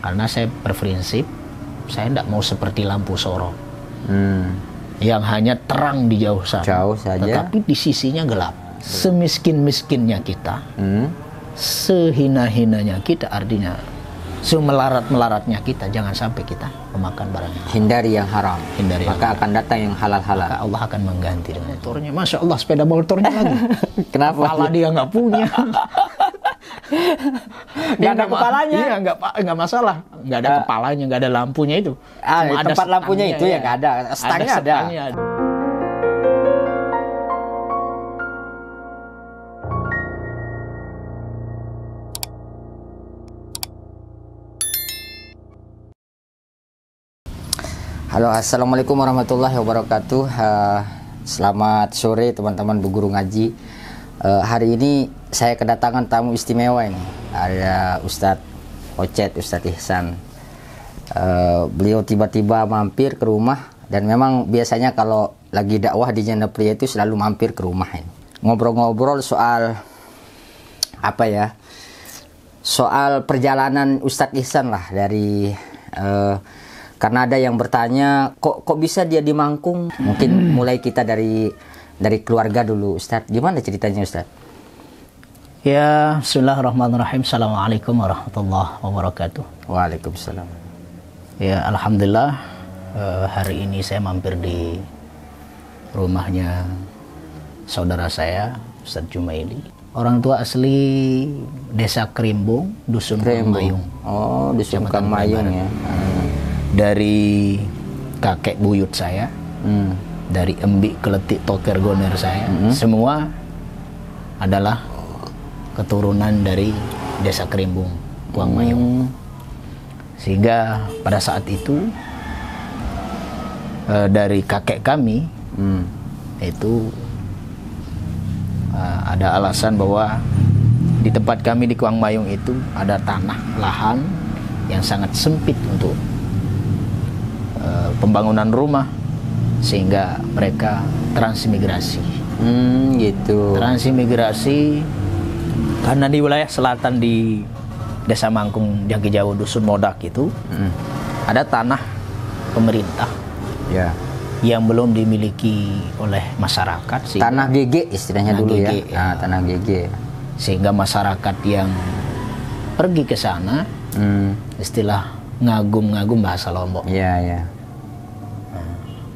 Karena saya berprinsip, saya tidak mau seperti lampu sorong yang hanya terang di jauh sana, jauh saja, tetapi di sisinya gelap. Semiskin-miskinnya kita, sehina-hinanya kita, artinya semelarat-melaratnya kita, jangan sampai kita memakan barang yang hindari yang haram. Maka akan datang yang halal-halal. Maka Allah akan mengganti dengan motornya. Masya Allah, sepeda motornya lagi. Kenapa? Kepala dia nggak punya. Nggak ada kepalanya. Iya, nggak masalah. Nggak ada kepalanya, nggak ada lampunya itu. Cuma ada tempat lampunya itu ya nggak ada. Stangnya ada. Halo, assalamualaikum warahmatullahi wabarakatuh. Selamat sore teman-teman Bu Guru Ngaji. Hari ini saya kedatangan tamu istimewa ini. Ada Ustadz Ocet, Ustadz Ihsan. Beliau tiba-tiba mampir ke rumah, dan memang biasanya kalau lagi dakwah di Janda Pria itu selalu mampir ke rumah ini. Ngobrol-ngobrol soal apa ya? Soal perjalanan Ustadz Ihsan lah dari karena ada yang bertanya kok bisa dia di Mangkung. Mungkin mulai kita dari keluarga dulu, Ustadz. Gimana ceritanya, Ustadz? Ya, bismillahirrahmanirrahim. Assalamualaikum warahmatullahi wabarakatuh. Waalaikumsalam. Ya, alhamdulillah hari ini saya mampir di rumahnya saudara saya, Ustadz Jumaili. Orang tua asli Desa Krimbung, Dusun Kang Mayung. Oh, Dusun Kang Mayung ya. Dari kakek buyut saya, dari Embik Keletik Toker Goner saya, semua adalah keturunan dari Desa Krimbung, Kuang Mayung. Sehingga pada saat itu dari kakek kami itu ada alasan bahwa di tempat kami di Kuang Mayung itu ada tanah lahan yang sangat sempit untuk pembangunan rumah, sehingga mereka transmigrasi. Gitu. Transmigrasi karena di wilayah selatan di Desa Mangkung Jangki Jawa Dusun Modak itu ada tanah pemerintah yang belum dimiliki oleh masyarakat. Tanah GG istilahnya dulu GG, ya. Tanah GG. Sehingga masyarakat yang pergi ke sana, istilah ngagum-ngagum bahasa Lombok. Iya.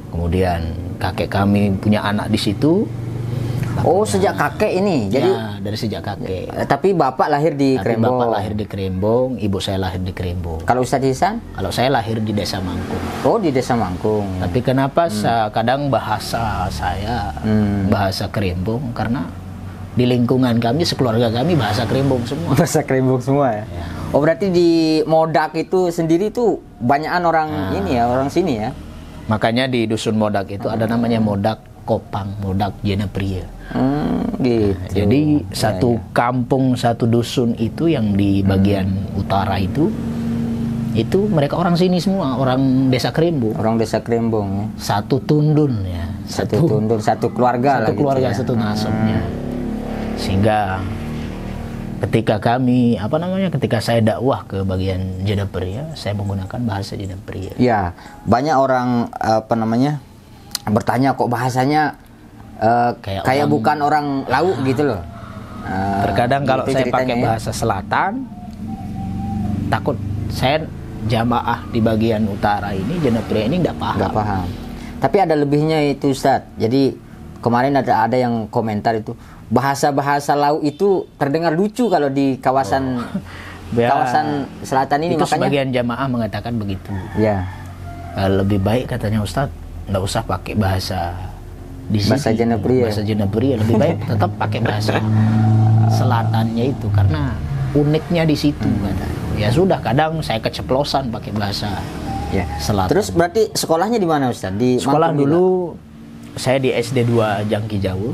Kemudian kakek kami punya anak di situ. Oh, sejak kakek ini. Jadi dari sejak kakek. Tapi bapak lahir di Krimbung. Bapak lahir di Krimbung, ibu saya lahir di Krimbung. Kalau Ustadz Ihsan? Kalau saya lahir di Desa Mangkung. Oh, di Desa Mangkung. Tapi kenapa kadang bahasa saya bahasa Krimbung, karena di lingkungan kami, sekeluarga kami bahasa Krimbung semua. Bahasa Krimbung semua ya. Oh, berarti di Modak itu sendiri tuh banyakan orang ini ya, orang sini ya. Makanya di Dusun Modak itu ada namanya Modak Kopang, Modak Janda Pria. Gitu. Jadi satu kampung, satu dusun itu yang di bagian utara itu mereka orang sini semua, orang Desa Krimbung. Orang Desa Krimbung ya. Satu tundun ya. Satu tundun, satu keluarga lah. Satu keluarga, gitu ya. Satu nasabnya. Sehingga ketika ketika saya dakwah ke bagian Janda Pria, saya menggunakan bahasa Janda Pria. Ya, banyak orang bertanya kok bahasanya kayak bukan orang lauk gitu loh. Terkadang kalau saya pakai bahasa selatan, takut saya jamaah di bagian utara ini, Janda Pria ini nggak paham. Tapi ada lebihnya itu, Ustadz. Jadi kemarin ada yang komentar itu, bahasa lauk itu terdengar lucu kalau di kawasan selatan ini. Itu makanya sebagian jamaah mengatakan begitu. Ya. Lebih baik katanya Ustadz, nggak usah pakai bahasa di sini. Bahasa Janda Pria. Bahasa Janda Pria lebih baik tetap pakai bahasa selatannya itu, karena uniknya di situ katanya. Ya sudah, kadang saya keceplosan pakai bahasa selatan. Terus berarti sekolahnya di mana, Ustadz? Di sekolah Mangkung dulu. Saya di SD 2 Jangki Jawa.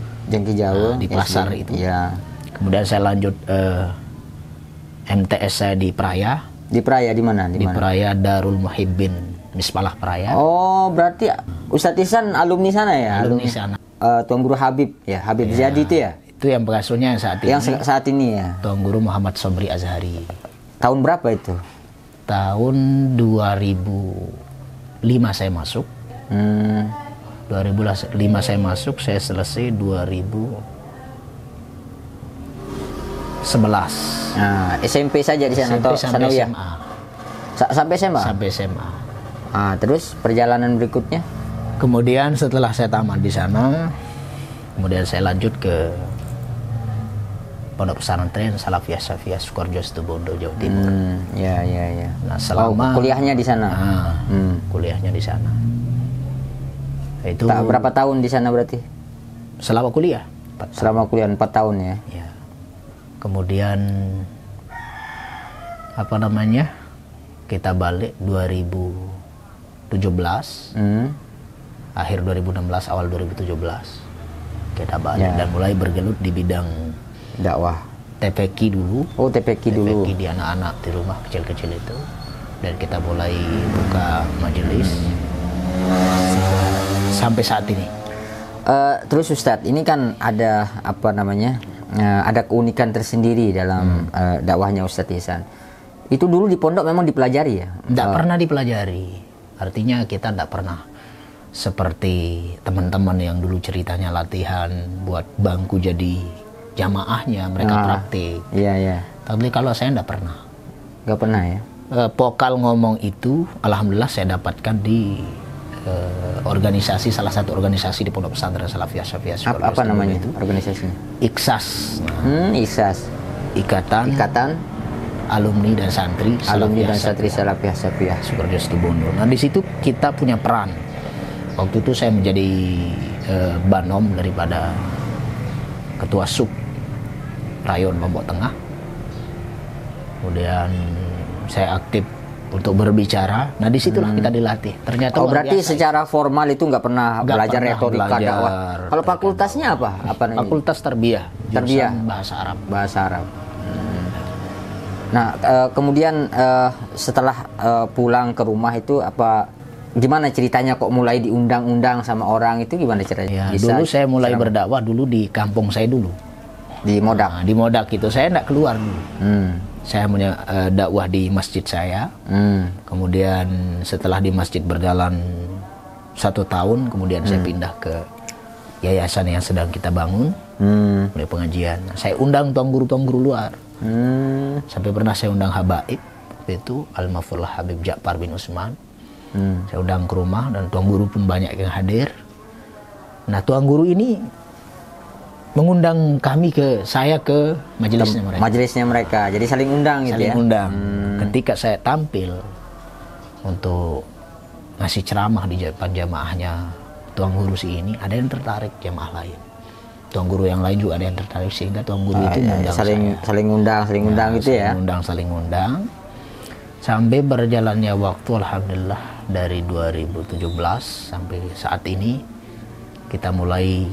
Di pasar SD, itu. Ya. Kemudian saya lanjut MTS saya di Praya. Di Praya di mana? Di Praya Darul Muhibbin Mispalah Praya. Oh, berarti Ustadz Ihsan alumni sana ya? Alumni sana. Tuan Guru Habib ya, Habib Ziyadi itu ya? Itu yang pengasuhnya yang saat ini. Yang saat ini ya. Tuan Guru Muhammad Sobri Azhari. Tahun berapa itu? tahun 2005 saya masuk. 2005 saya masuk, saya selesai 2011. Nah, SMP saja di sana atau sampai SMA. Sampai SMA? Sampai SMA. Terus perjalanan berikutnya? Kemudian setelah saya tamat di sana, kemudian saya lanjut ke Pondok Pesantren Salafiyah Safiyah Sukoharjo Situbondo, Jawa Timur. Ya. Nah, selama kuliahnya di sana. Kuliahnya di sana. Itu berapa tahun di sana berarti? Selama kuliah. Selama kuliah 4 tahun ya. Ya. Kemudian kita balik 2017. Akhir 2016 awal 2017 kita balik dan mulai bergelut di bidang dakwah. TPQ dulu. TPQ dulu. TPQ di anak-anak di rumah kecil-kecil itu. Dan kita mulai buka majelis sampai saat ini. Terus Ustadz, ini kan ada ada keunikan tersendiri dalam dakwahnya Ustadz Ihsan. Itu dulu di pondok memang dipelajari ya? Tidak pernah dipelajari. Artinya kita tidak pernah seperti teman-teman yang dulu ceritanya latihan buat bangku jadi jamaahnya, mereka praktik. Iya. Tapi kalau saya tidak pernah. Nggak pernah ya? Pokal ngomong itu, alhamdulillah saya dapatkan di salah satu organisasi di Pondok Pesantren Salafiyah Safiyah. Apa namanya itu organisasinya? IKSAS. IKSAS. Ikatan Alumni dan Santri Salafiyah Safiyah Sukoharjo Situbondo. Nah, di situ kita punya peran. Waktu itu saya menjadi banom daripada ketua sub rayon Lombok Tengah. Kemudian saya aktif untuk berbicara. Nah, disitulah kita dilatih. Ternyata berarti secara formal itu nggak pernah belajar retorika dakwah. Kalau fakultasnya apa? Fakultas Tarbiyah. Bahasa Arab. Nah, kemudian setelah pulang ke rumah itu gimana ceritanya kok mulai diundang-undang sama orang itu, gimana ceritanya? Dulu saya mulai berdakwah dulu di kampung saya dulu. Di Modak? Di Modak itu saya tidak keluar dulu. Saya punya dakwah di masjid saya. Kemudian setelah di masjid berjalan 1 tahun, kemudian saya pindah ke yayasan yang sedang kita bangun, mulai pengajian. Saya undang tuan guru luar. Sampai pernah saya undang habaib, itu Al-Maful Habib Ja'far bin Utsman. Saya undang ke rumah dan tuan guru pun banyak yang hadir. Nah, tuan guru ini mengundang saya ke majelisnya mereka. Jadi saling undang gitu ya? Saling undang. Ketika saya tampil untuk ngasih ceramah di depan jamaahnya tuan guru ini, ada yang tertarik jamaah lain. Tuan guru yang lain juga ada yang tertarik, sehingga tuan guru itu mengundang saling undang gitu ya? Saling undang. Sampai berjalannya waktu, alhamdulillah, dari 2017 sampai saat ini kita mulai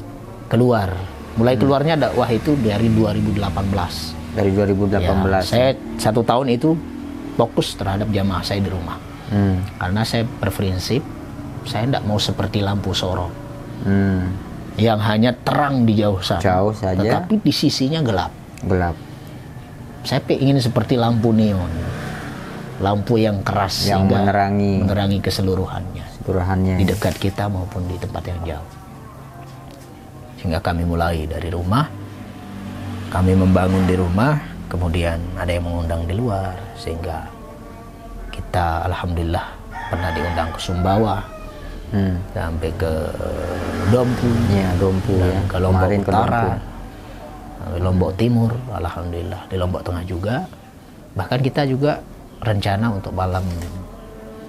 keluar. Keluarnya dakwah itu dari 2018. Dari 2018. Saya 1 tahun itu fokus terhadap jamaah saya di rumah. Karena saya berprinsip saya tidak mau seperti lampu sorot. Yang hanya terang di jauh saja. Tetapi di sisinya gelap. Saya ingin seperti lampu neon. Lampu yang keras yang menerangi keseluruhannya di dekat kita maupun di tempat yang jauh. Sehingga kami mulai dari rumah, kami membangun di rumah, kemudian ada yang mengundang di luar, sehingga kita alhamdulillah pernah diundang ke Sumbawa, sampai ke Dompu, dan ke Lombok Utara, Lombok Timur, alhamdulillah, di Lombok Tengah juga. Bahkan kita juga rencana untuk malam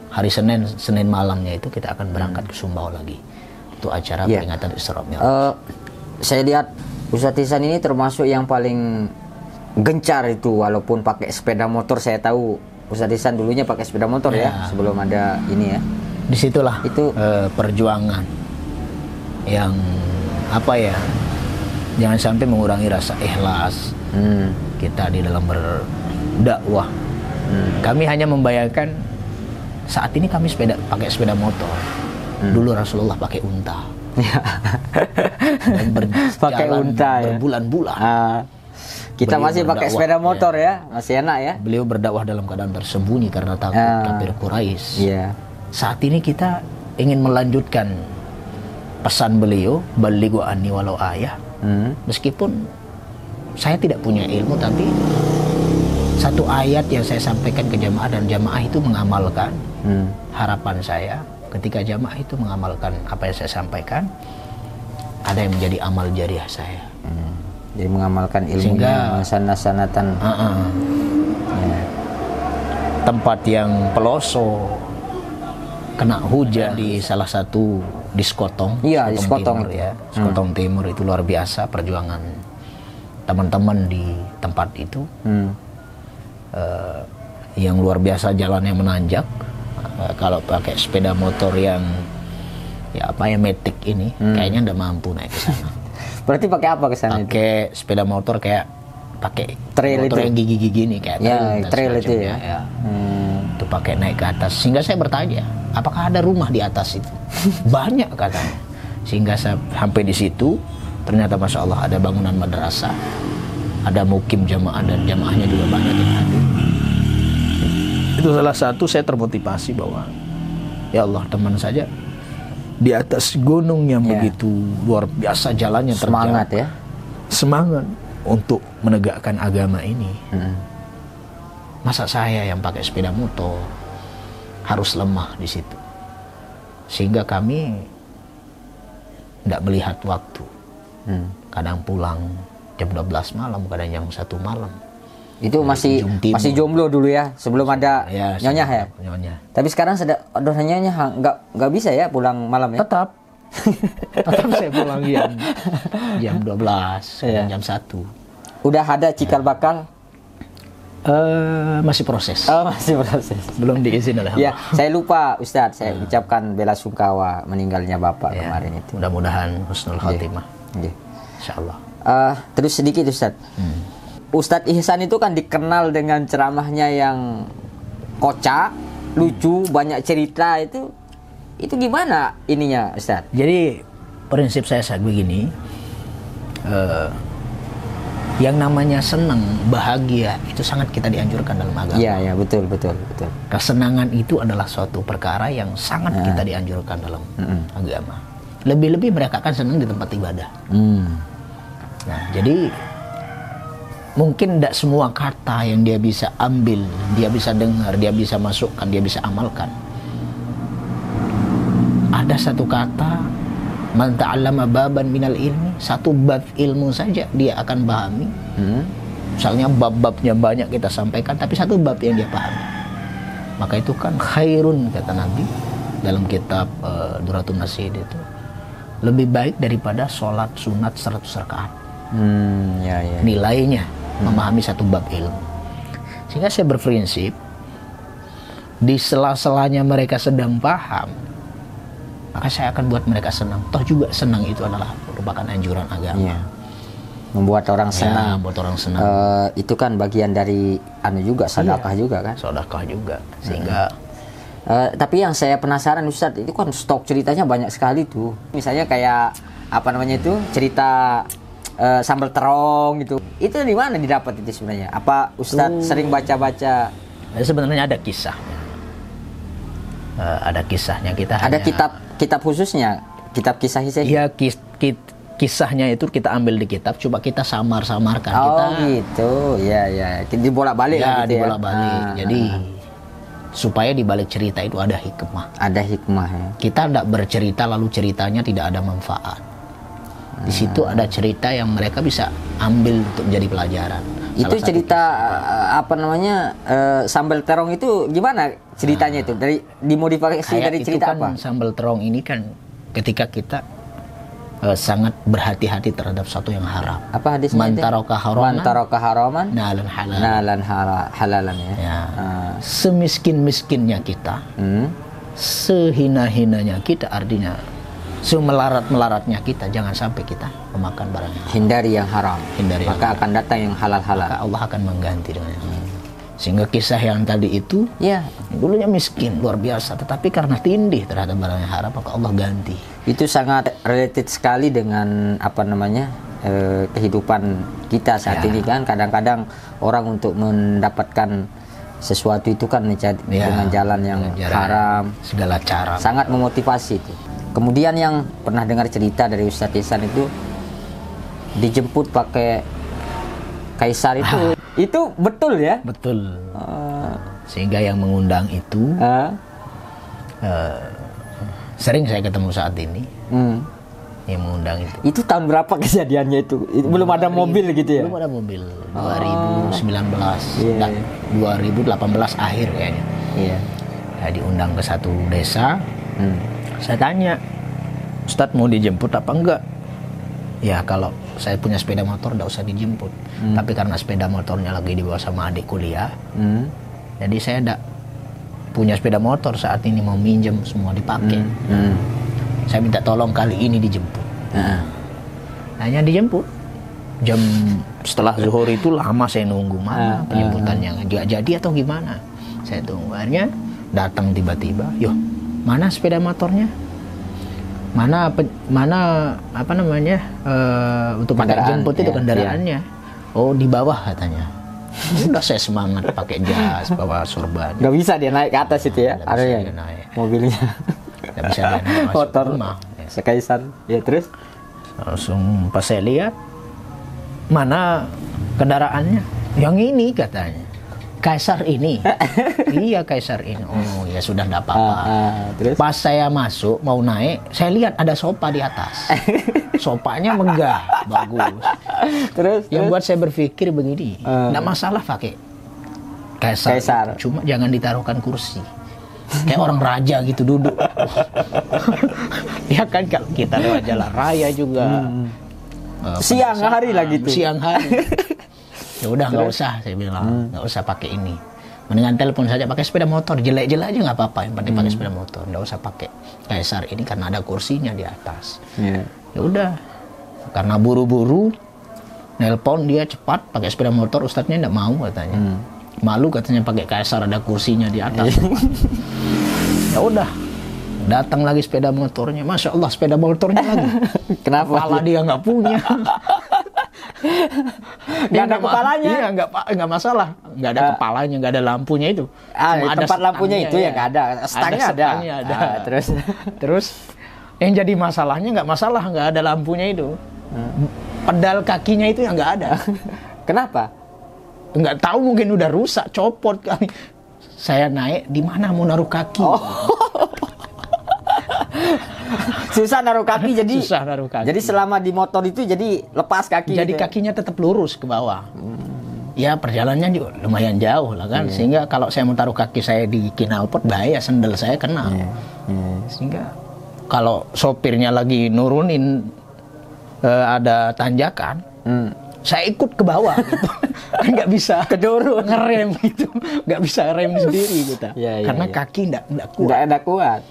hari Senin malamnya itu kita akan berangkat ke Sumbawa lagi untuk acara peringatan Isra Mi'raj. Saya lihat Ustadz Ihsan ini termasuk yang paling gencar itu, walaupun pakai sepeda motor. Saya tahu Ustadz Ihsan dulunya pakai sepeda motor ya sebelum ada ini ya. Disitulah itu perjuangan yang jangan sampai mengurangi rasa ikhlas kita di dalam berdakwah. Kami hanya membayangkan saat ini kami pakai sepeda motor. Dulu Rasulullah pakai unta. Dan berjalan berbulan-bulan. Kita masih pakai sepeda motor ya, masih enak ya. Beliau berdakwah dalam keadaan tersembunyi karena takut kafir Quraisy. Iya. Saat ini kita ingin melanjutkan pesan beliau, balighu anni walau ayah. Meskipun saya tidak punya ilmu, tapi satu ayat yang saya sampaikan ke jamaah dan jamaah itu mengamalkan. Harapan saya ketika jamaah itu mengamalkan apa yang saya sampaikan, ada yang menjadi amal jariah saya. Jadi mengamalkan ilmunya, sanatan. Ya. Tempat yang pelosok, kena hujan di salah satu diskotong. Iya, diskotong timur, ya. Diskotong timur itu luar biasa perjuangan teman-teman di tempat itu. Yang luar biasa jalannya menanjak. Kalau pakai sepeda motor yang matic ini, kayaknya nggak mampu naik ke sana. Berarti pakai apa ke sana itu? Pakai sepeda motor kayak pakai trail motor itu yang gigi-gigi nih kayak trail itu ya. Itu pakai naik ke atas. Sehingga saya bertanya, apakah ada rumah di atas itu? Banyak katanya. Sehingga saya sampai di situ, ternyata masya Allah ada bangunan madrasah, ada mukim jamaah dan jamaahnya juga banyak yang hadir. Itu salah satu saya termotivasi bahwa ya Allah, teman saja di atas gunung yang begitu luar biasa jalannya, semangat ya, semangat untuk menegakkan agama ini. Masa saya yang pakai sepeda motor harus lemah di situ? Sehingga kami tidak melihat waktu. Kadang pulang jam 12 malam, kadang jam 1 malam. Itu masih jomblo dulu ya, sebelum ada nyonya ya. Nyonya. Tapi sekarang sudah nyonya nggak bisa ya pulang malam ya. Tetap saya pulang jam 12, jam 1. Udah ada cikal bakal? Masih proses. Masih proses. Belum diizin oleh Allah. Ya, saya lupa Ustadz, saya ucapkan bela sungkawa meninggalnya Bapak kemarin itu. Mudah-mudahan husnul khotimah. Insyaallah. Terus sedikit Ustadz. Ustadz Ihsan itu kan dikenal dengan ceramahnya yang kocak, lucu, banyak cerita. Itu gimana ininya Ustadz? Jadi prinsip saya saat begini, yang namanya senang, bahagia itu sangat kita dianjurkan dalam agama. Iya, betul. Kesenangan itu adalah suatu perkara yang sangat kita dianjurkan dalam agama. Lebih-lebih mereka akan senang di tempat ibadah. Nah, jadi mungkin tidak semua kata yang dia bisa ambil, dia bisa dengar, dia bisa masukkan, dia bisa amalkan. Ada satu kata, man ta'allama baban minal ilmi, satu bab ilmu saja dia akan pahami. Misalnya bab-babnya banyak kita sampaikan, tapi satu bab yang dia pahami, maka itu kan khairun, kata Nabi dalam kitab Duratun Nasid itu, lebih baik daripada sholat sunat 100 rakaat. Nilainya memahami satu bab ilmu. Sehingga saya berprinsip, di sela-selanya mereka sedang paham, maka saya akan buat mereka senang. Toh juga senang itu adalah merupakan anjuran agama. Membuat orang senang. Membuat orang senang. Itu kan bagian dari juga sedekah juga kan? Sedekah juga. Sehingga tapi yang saya penasaran Ustadz, itu kan stok ceritanya banyak sekali tuh. Misalnya kayak cerita sambal terong gitu. Itu di mana didapat itu sebenarnya? Apa Ustadz sering baca-baca? Sebenarnya ada kisahnya. Ada kisahnya, kita ada kitab khususnya, kitab kisah-kisah. Iya, kisahnya itu kita ambil di kitab, coba kita samar-samarkan. Gitu. Ya. Dibolak-balik ya, gitu dibolak-balik. Jadi supaya di balik cerita itu ada hikmah. Ada hikmah ya. Kita tidak bercerita lalu ceritanya tidak ada manfaat. Di situ ada cerita yang mereka bisa ambil untuk menjadi pelajaran. Itu cerita sambal terong itu gimana ceritanya itu? Dimodifikasi dari cerita apa? Sambal terong ini kan ketika kita sangat berhati-hati terhadap sesuatu yang haram. Apa hadisnya? Mantaraka haraman nalan halalan ya. Semiskin-miskinnya kita, sehina-hinanya kita, artinya semelarat-melaratnya kita, jangan sampai kita memakan barang yang haram. Hindari yang haram. Maka akan datang yang halal-halal. Maka Allah akan mengganti dengan yang Sehingga kisah yang tadi itu, dulunya miskin luar biasa, tetapi karena tindih terhadap barang yang haram, maka Allah ganti. Itu sangat related sekali dengan kehidupan kita saat ini kan. Kadang-kadang orang untuk mendapatkan sesuatu itu kan dengan jalan yang haram, segala cara. Sangat memotivasi itu. Kemudian yang pernah dengar cerita dari Ustadz Ihsan itu dijemput pakai kaisar itu betul ya? Betul. Sehingga yang mengundang itu sering saya ketemu saat ini. Yang mengundang itu tahun berapa kejadiannya itu? Belum ada mobil gitu ya? Belum ada mobil. 2019 dan 2018 akhir kayaknya. Iya. Saya diundang ke satu desa. Saya tanya, Ustadz mau dijemput apa enggak? Ya kalau saya punya sepeda motor enggak usah dijemput. Tapi karena sepeda motornya lagi dibawa sama adik kuliah, jadi saya enggak punya sepeda motor saat ini, mau minjem semua dipakai. Saya minta tolong kali ini dijemput. Hanya dijemput. Jam setelah zuhur itu lama saya nunggu, mana penjemputannya, nggak jadi atau gimana. Saya tunggu, akhirnya datang tiba-tiba. Yo, mana sepeda motornya? Mana apa namanya untuk pakai jemput itu kendaraannya? Oh, di bawah katanya. Udah saya semangat pakai jas, bawa sorban. Nggak bisa dia naik ke atas itu ya? Ada ya mobilnya. Nggak bisa dia naik masuk motor rumah. Sekaisan. Ya terus langsung pas saya lihat, mana kendaraannya? Yang ini katanya. Kaisar ini. Iya, kaisar ini. Oh, ya sudah enggak apa-apa. Terus pas saya masuk mau naik, saya lihat ada sofa di atas. Sopanya megah, bagus. Terus yang buat saya berpikir begini, enggak masalah pakai kaisar. Cuma jangan ditaruhkan kursi. Kayak orang raja gitu duduk. Ya kan kalau kita lewat jalan raya juga. Siang hari lagi tuh. Siang hari. Ya udah nggak usah, saya bilang nggak usah pakai ini. Mendingan telepon saja, pakai sepeda motor, jelek-jelek aja nggak apa-apa. Yang penting pakai sepeda motor, nggak usah pakai kaisar ini karena ada kursinya di atas. Ya udah, karena buru-buru, nelpon dia cepat pakai sepeda motor, ustadznya nggak mau katanya. Malu katanya pakai kaisar ada kursinya di atas. Ya udah, datang lagi sepeda motornya, masya Allah sepeda motornya lagi. Kenapa? Kepala dia nggak punya. Nggak ada kepalanya. Iya, nggak masalah. Nggak ada kepalanya, nggak ada lampunya itu. Ada tempat lampunya itu ya nggak ada. Stangnya ada. Terus yang jadi masalahnya nggak ada lampunya itu. Pedal kakinya itu yang nggak ada. Kenapa? Nggak tahu, mungkin udah rusak, copot kali. Saya naik, di mana mau naruh kaki? Susah naruh kaki, jadi susah naruh kaki. Jadi selama di motor itu jadi lepas kaki. Jadi gitu kakinya tetap lurus ke bawah. Ya perjalanannya juga lumayan jauh lah kan. Sehingga kalau saya mau taruh kaki saya di knalpot, bahaya sendal saya kena. Sehingga kalau sopirnya lagi nurunin ada tanjakan, saya ikut ke bawah gitu. Nggak bisa kedorong ngerem gitu, nggak bisa rem sendiri gitu. Karena kaki nggak kuat.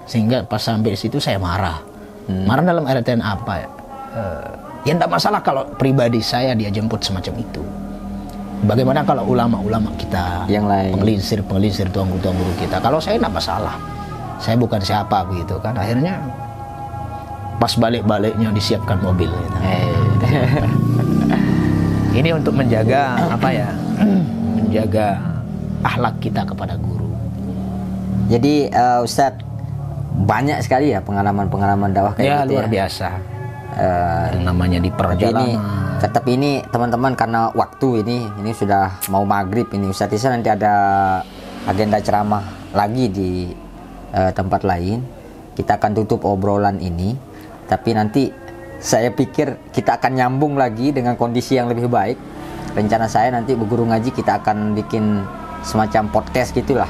Sehingga pas sampai situ saya marah. Marah dalam artian apa ya? Ya enggak masalah kalau pribadi saya dia jemput semacam itu. Bagaimana kalau ulama-ulama kita yang lain, pengelisir tuan guru kita? Kalau saya enggak masalah. Saya bukan siapa begitu kan. Akhirnya pas balik-baliknya disiapkan mobil gitu. Ini untuk menjaga apa ya? Menjaga akhlak kita kepada guru. Jadi Ustadz, banyak sekali ya pengalaman dakwah kayak gitu luar biasa. Yang namanya di perjalanan. Tapi ini teman-teman, karena waktu ini sudah mau maghrib ini, Ustadz Ihsan nanti ada agenda ceramah lagi di tempat lain. Kita akan tutup obrolan ini, tapi nanti saya pikir kita akan nyambung lagi dengan kondisi yang lebih baik. Rencana saya nanti Guru Ngaji kita akan bikin semacam podcast gitulah.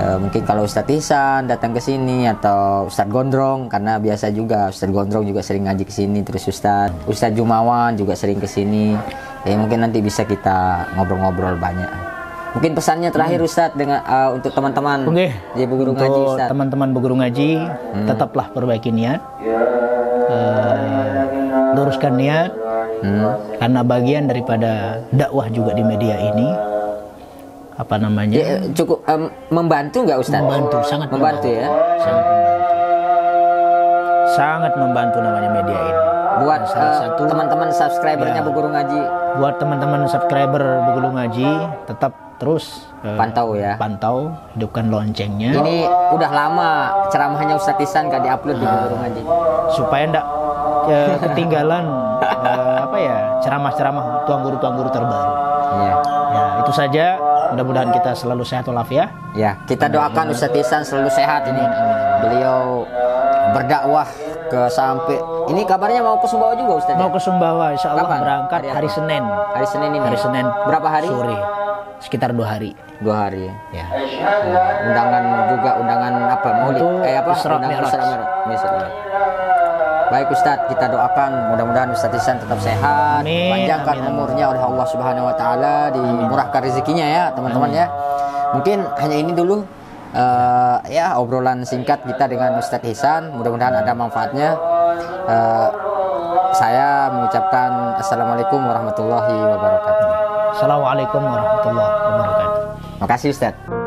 Mungkin kalau Ustadz Ihsan datang ke sini atau Ustadz Gondrong, karena biasa juga Ustadz Gondrong juga sering ngaji ke sini, terus Ustadz Jumawan juga sering ke sini. Ya mungkin nanti bisa kita ngobrol-ngobrol banyak. Mungkin pesannya terakhir Ustadz dengan untuk teman-teman di Guru Ngaji, Ustadz. Teman-teman Guru Ngaji, tetaplah perbaiki niat. Luruskan niat. Karena bagian daripada dakwah juga di media ini apa namanya? Ya, cukup membantu nggak Ustaz? Membantu, sangat membantu ya. Sangat membantu. Sangat membantu namanya media ini. buat teman-teman subscribernya ya, Bu Guru Ngaji. Buat teman-teman subscriber Bu Guru Ngaji, tetap terus pantau ya. Pantau, hidupkan loncengnya. Ini udah lama ceramahnya Ustadz Ihsan gak diupload di Bu Guru Ngaji. Supaya enggak ketinggalan ceramah-ceramah tuan guru terbaru. Iya. Ya, itu saja. Mudah-mudahan kita selalu sehat walafiat. Ya, kita doakan Ustadz Ihsan selalu sehat ini. Beliau berdakwah ke sampai ini kabarnya mau ke Sumbawa juga Ustadz. Mau ke Sumbawa, insya Allah. Kapan? Berangkat hari Senin. Hari Senin ini. Hari Senin. Berapa hari? Sore. Sekitar 2 hari. 2 hari. Ya. Undangan apa? Maulid. Isra Mi'raj. Baik Ustadz, kita doakan mudah-mudahan Ustadz Ihsan tetap sehat, panjangkan umurnya oleh Allah Subhanahu Wa Taala, dimurahkan rezekinya ya teman-teman ya. Mungkin hanya ini dulu ya obrolan singkat kita dengan Ustadz Ihsan. Mudah-mudahan ada manfaatnya. Saya mengucapkan Assalamualaikum warahmatullahi wabarakatuh. Assalamualaikum warahmatullahi wabarakatuh. Makasih Ustadz.